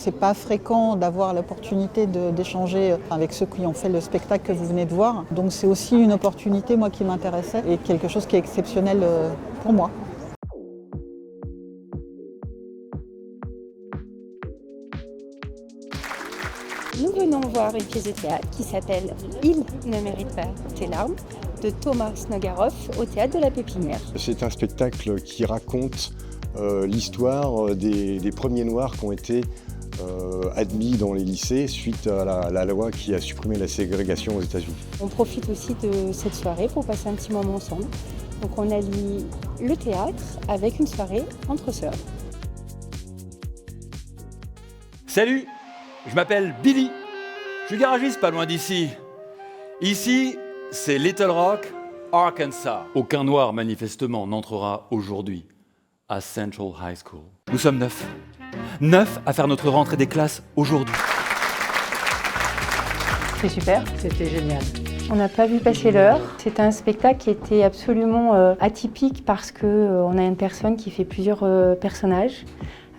C'est pas fréquent d'avoir l'opportunité d'échanger avec ceux qui ont fait le spectacle que vous venez de voir. Donc c'est aussi une opportunité, moi, qui m'intéressait et quelque chose qui est exceptionnel pour moi. Nous venons voir une pièce de théâtre qui s'appelle « Il ne mérite pas tes larmes » de Thomas Snogaroff au Théâtre de la Pépinière. C'est un spectacle qui raconte l'histoire des premiers Noirs qui ont été admis dans les lycées suite à la loi qui a supprimé la ségrégation aux États-Unis. On profite aussi de cette soirée pour passer un petit moment ensemble. Donc on allie le théâtre avec une soirée entre sœurs. Salut, je m'appelle Billy. Je suis garagiste pas loin d'ici. Ici, c'est Little Rock, Arkansas. Aucun noir, manifestement, n'entrera aujourd'hui à Central High School. Nous sommes 9. 9 à faire notre rentrée des classes aujourd'hui. C'est super, c'était génial. On n'a pas vu passer l'heure. C'était un spectacle qui était absolument atypique parce qu'on a une personne qui fait plusieurs personnages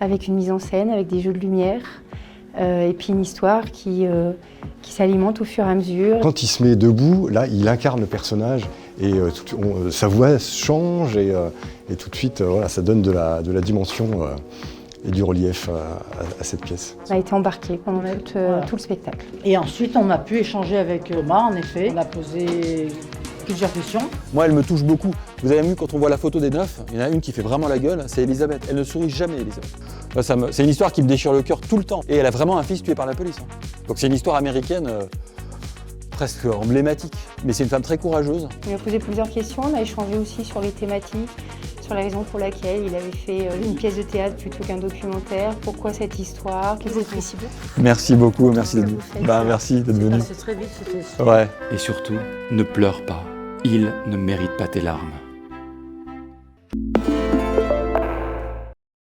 avec une mise en scène, avec des jeux de lumière. Et puis une histoire qui s'alimente au fur et à mesure. Quand il se met debout, là, il incarne le personnage et sa voix change et tout de suite, voilà, ça donne de la dimension et du relief à cette pièce. On a été embarqués pendant tout le spectacle. Et ensuite, on a pu échanger avec Thomas, en effet. On a posé plusieurs questions. Moi, elle me touche beaucoup. Vous avez vu, quand on voit la photo des 9, il y en a une qui fait vraiment la gueule, c'est Elisabeth. Elle ne sourit jamais, Elisabeth. C'est une histoire qui me déchire le cœur tout le temps. Et elle a vraiment un fils tué par la police. Donc c'est une histoire américaine presque emblématique. Mais c'est une femme très courageuse. On lui a posé plusieurs questions, on a échangé aussi sur les thématiques, sur la raison pour laquelle il avait fait une pièce de théâtre plutôt qu'un documentaire, pourquoi cette histoire. Vous appréciez beaucoup. Merci beaucoup, merci d'être venu. Merci d'être venu. C'est très vite, c'était super. Ouais. Et surtout, ne pleure pas. Il ne mérite pas tes larmes.